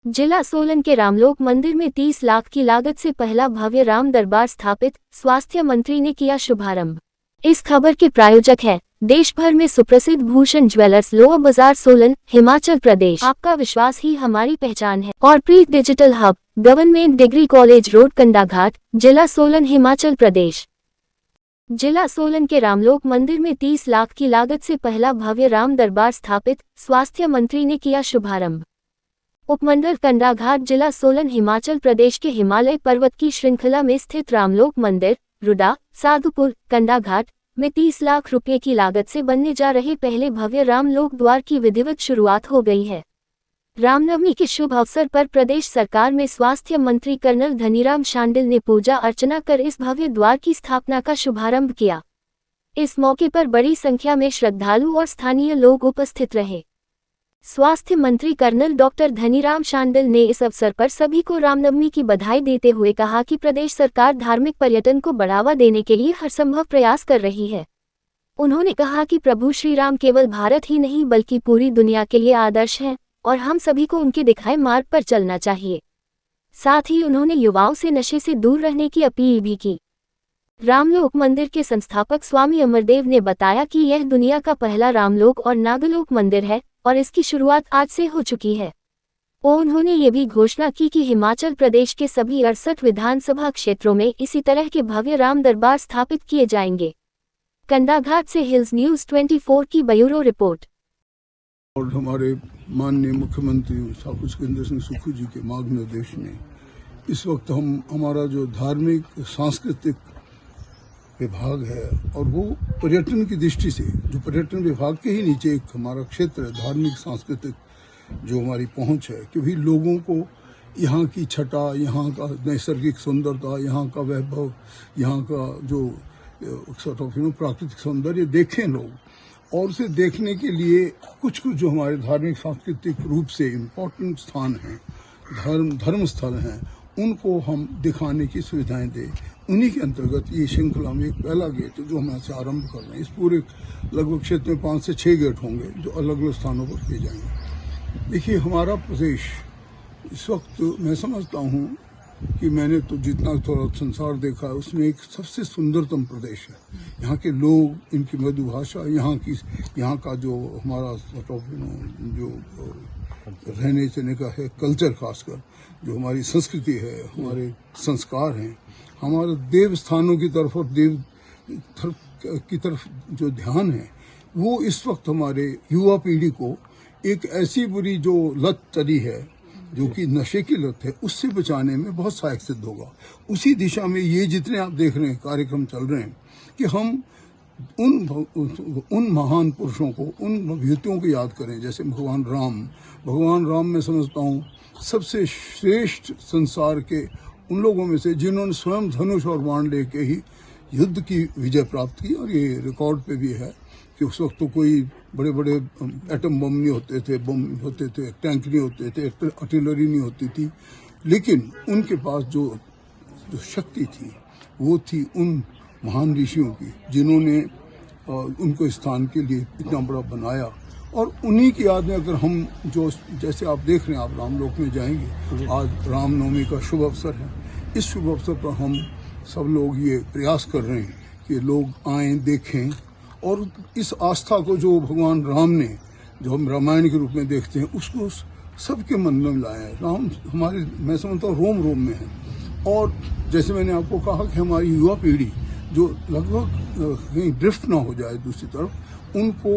जिला सोलन के रामलोक मंदिर में 30 लाख की लागत से पहला भव्य राम दरबार स्थापित, स्वास्थ्य मंत्री ने किया शुभारंभ। इस खबर के प्रायोजक है देश भर में सुप्रसिद्ध भूषण ज्वेलर्स, लोअर बाजार, सोलन, हिमाचल प्रदेश। आपका विश्वास ही हमारी पहचान है। और Preet digital hub, government degree college road, Kandaghat, जिला सोलन, हिमाचल प्रदेश। जिला सोलन के रामलोक मंदिर में 30 लाख की लागत से पहला भव्य राम दरबार स्थापित, स्वास्थ्य मंत्री ने किया शुभारंभ। उपमंडल कंडाघाट, जिला सोलन, हिमाचल प्रदेश के हिमालय पर्वत की श्रृंखला में स्थित रामलोक मंदिर, रुडा, साधुपुर, कंडाघाट में 30 लाख रुपए की लागत से बनने जा रहे पहले भव्य रामलोक द्वार की विधिवत शुरुआत हो गई है। रामनवमी के शुभ अवसर पर प्रदेश सरकार में स्वास्थ्य मंत्री कर्नल धनीराम शांडिल ने पूजा अर्चना कर इस भव्य द्वार की स्थापना का शुभारंभ किया। इस मौके पर बड़ी संख्या में श्रद्धालु और स्थानीय लोग उपस्थित रहे। स्वास्थ्य मंत्री कर्नल डॉक्टर धनीराम शांडिल ने इस अवसर पर सभी को रामनवमी की बधाई देते हुए कहा कि प्रदेश सरकार धार्मिक पर्यटन को बढ़ावा देने के लिए हर संभव प्रयास कर रही है। उन्होंने कहा कि प्रभु श्री राम केवल भारत ही नहीं बल्कि पूरी दुनिया के लिए आदर्श हैं और हम सभी को उनके दिखाए मार्ग पर चलना चाहिए। साथ ही उन्होंने युवाओं से नशे से दूर रहने की अपील भी की। रामलोक मंदिर के संस्थापक स्वामी अमरदेव ने बताया कि यह दुनिया का पहला रामलोक और नागलोक मंदिर है और इसकी शुरुआत आज से हो चुकी है। उन्होंने ये भी घोषणा की कि हिमाचल प्रदेश के सभी 68 विधानसभा क्षेत्रों में इसी तरह के भव्य राम दरबार स्थापित किए जाएंगे। कंडाघाट से हिल्स न्यूज 24 की ब्यूरो रिपोर्ट। और हमारे माननीय मुख्यमंत्री ठाकुर सुखविंदर सिंह सुक्खू जी के मार्गनिर्देश में इस वक्त हमारा जो धार्मिक सांस्कृतिक विभाग है और वो पर्यटन की दृष्टि से, जो पर्यटन विभाग के ही नीचे एक हमारा क्षेत्र है, धार्मिक सांस्कृतिक जो हमारी पहुंच है, क्योंकि लोगों को यहाँ की छटा, यहाँ का नैसर्गिक सुंदरता, यहाँ का वैभव, यहाँ का जो प्राकृतिक सौंदर्य देखें लोग, और उसे देखने के लिए कुछ जो हमारे धार्मिक सांस्कृतिक रूप से इम्पोर्टेंट स्थान हैं, धर्म स्थल हैं, उनको हम दिखाने की सुविधाएं दें। उन्हीं के अंतर्गत ये श्रृंखला में एक पहला गेट है जो हम ऐसे आरंभ कर रहे हैं। इस पूरे लगभग क्षेत्र में 5 से 6 गेट होंगे जो अलग अलग स्थानों पर किए जाएंगे। देखिए, हमारा प्रदेश इस वक्त मैं समझता हूँ कि मैंने तो जितना थोड़ा संसार देखा है उसमें एक सबसे सुंदरतम प्रदेश है। यहाँ के लोग, इनकी मृदु भाषा, यहाँ का जो हमारा जो रहने सहने का है कल्चर, खासकर जो हमारी संस्कृति है, हमारे संस्कार हैं, हमारे देव स्थानों की तरफ और देव की तरफ जो ध्यान है, वो इस वक्त हमारे युवा पीढ़ी को एक ऐसी बुरी जो लत चली है, जो कि नशे की लत है, उससे बचाने में बहुत सहायक सिद्ध होगा। उसी दिशा में ये जितने आप देख रहे हैं कार्यक्रम चल रहे हैं कि हम उन महान पुरुषों को, उन विभूतियों को याद करें, जैसे भगवान राम मैं समझता हूँ सबसे श्रेष्ठ संसार के उन लोगों में से जिन्होंने स्वयं धनुष और बाण लेके ही युद्ध की विजय प्राप्त की। और ये रिकॉर्ड पे भी है कि उस वक्त तो कोई बड़े बड़े एटम बम नहीं होते थे, टैंक नहीं होते थे, आर्टिलरी नहीं होती थी, लेकिन उनके पास जो शक्ति थी वो थी उन महान ऋषियों की, जिन्होंने उनको स्थान के लिए इतना बड़ा बनाया। और उन्हीं की याद में अगर हम जो, जैसे आप देख रहे हैं, आप रामलोक में जाएंगे, आज रामनवमी का शुभ अवसर है। इस शुभ अवसर पर हम सब लोग ये प्रयास कर रहे हैं कि लोग आएं, देखें और इस आस्था को जो भगवान राम ने, जो हम रामायण के रूप में देखते हैं, उसको सबके मन में लाएं। राम हमारे, मैं समझता हूँ, रोम रोम में है। और जैसे मैंने आपको कहा कि हमारी युवा पीढ़ी जो लगभग कहीं ड्रिफ्ट ना हो जाए दूसरी तरफ, उनको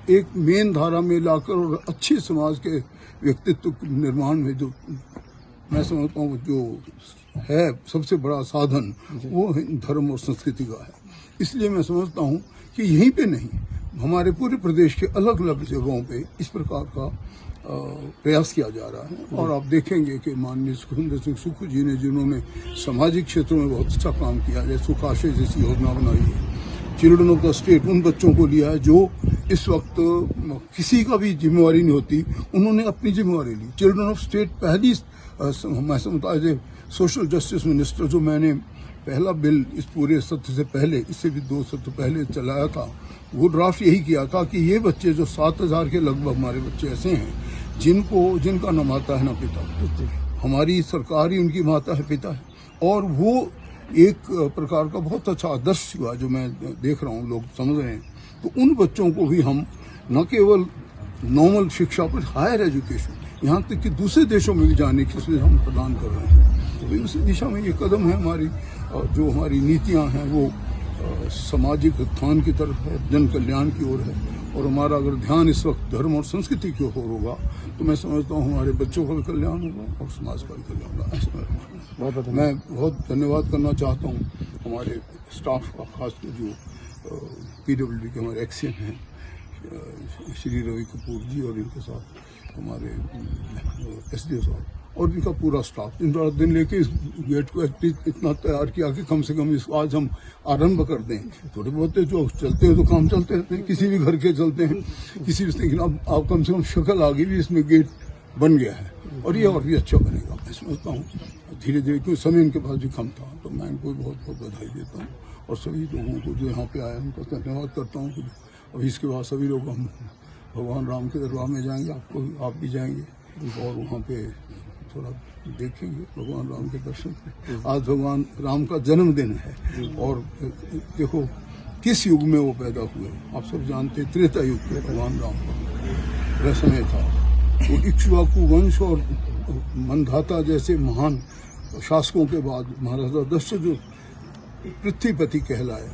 एक मेन धारा में लाकर और अच्छे समाज के व्यक्तित्व निर्माण में जो मैं समझता हूँ जो है सबसे बड़ा साधन, वो धर्म और संस्कृति का है। इसलिए मैं समझता हूँ कि यहीं पे नहीं, हमारे पूरे प्रदेश के अलग अलग जगहों पे इस प्रकार का प्रयास किया जा रहा है। और आप देखेंगे कि माननीय सुखविंदर सिंह सुक्खू जी ने, जिन्होंने सामाजिक क्षेत्रों में बहुत अच्छा काम किया, जैसे सुखाशय जैसी योजना बनाई है, चिल्ड्रन ऑफ द स्टेट, उन बच्चों को लिया है जो इस वक्त किसी का भी जिम्मेवारी नहीं होती, उन्होंने अपनी जिम्मेवारी ली। चिल्ड्रन ऑफ स्टेट पहली, मैं समझता है सोशल जस्टिस मिनिस्टर, जो मैंने पहला बिल इस पूरे सत्र से पहले, इससे भी 2 सत्र पहले चलाया था, वो ड्राफ्ट यही किया था कि ये बच्चे जो 7,000 के लगभग हमारे बच्चे ऐसे हैं जिनका न माता है न पिता। हमारी सरकार ही उनकी माता है, पिता है, और वो एक प्रकार का बहुत अच्छा आदर्श हुआ जो मैं देख रहा हूँ, लोग समझ रहे हैं। तो उन बच्चों को भी हम न केवल नॉर्मल शिक्षा पर हायर एजुकेशन, यहाँ तक कि दूसरे देशों में भी जाने की सुविधा हम प्रदान कर रहे हैं। तो उस दिशा में ये कदम है हमारी, जो हमारी नीतियाँ हैं वो सामाजिक उत्थान की तरफ है, जन कल्याण की ओर है। और हमारा अगर ध्यान इस वक्त धर्म और संस्कृति की ओर होगा तो मैं समझता हूँ हमारे बच्चों का भी कल्याण होगा और समाज का भी कल्याण होगा। ऐसा मेरा मानना है। मैं बहुत धन्यवाद करना चाहता हूँ हमारे स्टाफ का, खासकर जो PWD के हमारे एक्सीएम हैं श्री रवि कपूर जी, और इनके साथ हमारे SDO साहब और इनका पूरा स्टाफ। इन दिन लेके इस गेट को इतना तैयार किया कि कम से कम इसको आज हम आरंभ कर दें। थोड़े बहुत जो चलते हैं तो काम चलते रहते हैं, किसी भी घर के चलते हैं, किसी भी, लेकिन अब आप कम से कम शक्ल आ गई भी, इसमें गेट बन गया है और ये और भी अच्छा बनेगा मैं समझता हूँ धीरे धीरे, क्योंकि समय इनके पास भी कम था। तो मैं इनको बहुत बहुत बधाई देता हूँ और सभी लोगों को जो यहाँ पे आए उनका धन्यवाद करता हूँ। कि अभी इसके बाद सभी लोग हम भगवान राम के दरबार में जाएंगे, आप भी जाएंगे और वहाँ पे थोड़ा देखेंगे भगवान राम के दर्शन करें। आज भगवान राम का जन्मदिन है और देखो किस युग में वो पैदा हुए, आप सब जानते, त्रेता युग के भगवान राम का समय था। वो इक्ष्वाकु वंश और मंधाता जैसे महान शासकों के बाद महाराजा दशरथ जो पृथ्वीपति कहलाए,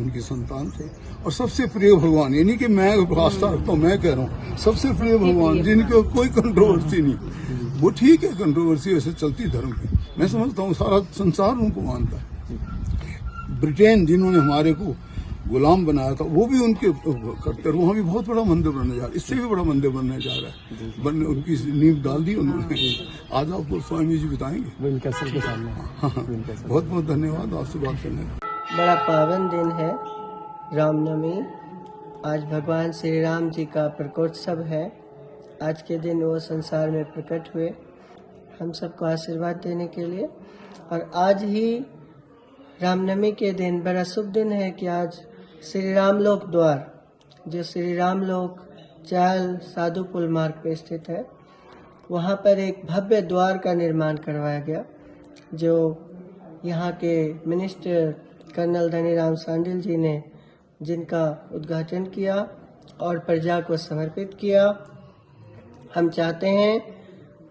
उनकी संतान थे। और सबसे प्रिय भगवान, यानी कि मैं आस्था रखता हूँ, मैं कह रहा हूँ सबसे प्रिय भगवान जिनके कोई कंट्रोवर्सी नहीं। वो ठीक है, कंट्रोवर्सी वैसे चलती धर्म की, मैं समझता हूँ सारा संसार उनको मानता है। ब्रिटेन जिन्होंने हमारे को गुलाम बनाया था वो भी उनके करते, वहाँ भी बहुत बड़ा मंदिर बनने जा रहा है, इससे भी बड़ा मंदिर बनने जा रहा है, बनने उनकी नींव डाल दी उन्होंने। आज आपको स्वामी जी बताएंगे के सामने। बहुत बहुत धन्यवाद आपसे बात करने का। बड़ा पावन दिन है रामनवमी। आज भगवान श्री राम जी का प्रकोत्सव है। आज के दिन वो संसार में प्रकट हुए हम सबको आशीर्वाद देने के लिए। और आज ही रामनवमी के दिन बड़ा शुभ दिन है कि आज श्री राम लोक द्वार, जो श्री राम लोक चाल साधु पुल मार्ग पे स्थित है, वहाँ पर एक भव्य द्वार का निर्माण करवाया गया, जो यहाँ के मिनिस्टर कर्नल धनीराम शांडिल जी ने जिनका उद्घाटन किया और प्रजा को समर्पित किया। हम चाहते हैं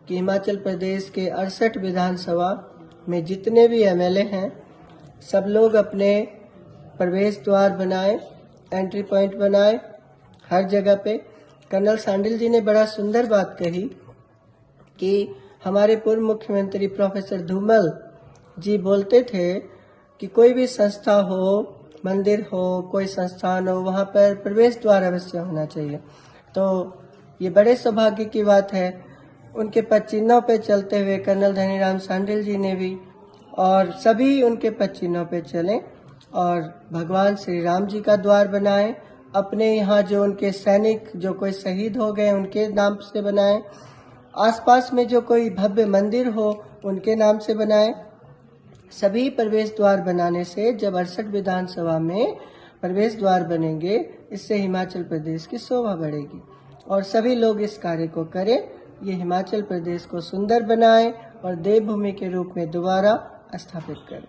कि हिमाचल प्रदेश के 68 विधानसभा में जितने भी MLA हैं सब लोग अपने प्रवेश द्वार बनाएं, एंट्री पॉइंट बनाएं हर जगह पे। कर्नल शांडिल जी ने बड़ा सुंदर बात कही कि हमारे पूर्व मुख्यमंत्री प्रोफेसर धूमल जी बोलते थे कि कोई भी संस्था हो, मंदिर हो, कोई संस्थान हो, वहाँ पर प्रवेश द्वार अवश्य होना चाहिए। तो ये बड़े सौभाग्य की बात है। उनके पद चिन्हों पे चलते हुए कर्नल धनीराम शांडिल जी ने भी और सभी उनके पद चिन्हों पे चलें और भगवान श्री राम जी का द्वार बनाएं। अपने यहाँ जो उनके सैनिक जो कोई शहीद हो गए उनके नाम से बनाएं। आसपास में जो कोई भव्य मंदिर हो उनके नाम से बनाएं। सभी प्रवेश द्वार बनाने से जब 68 विधानसभा में प्रवेश द्वार बनेंगे, इससे हिमाचल प्रदेश की शोभा बढ़ेगी और सभी लोग इस कार्य को करें। ये हिमाचल प्रदेश को सुंदर बनाएं और देवभूमि के रूप में दोबारा स्थापित करें।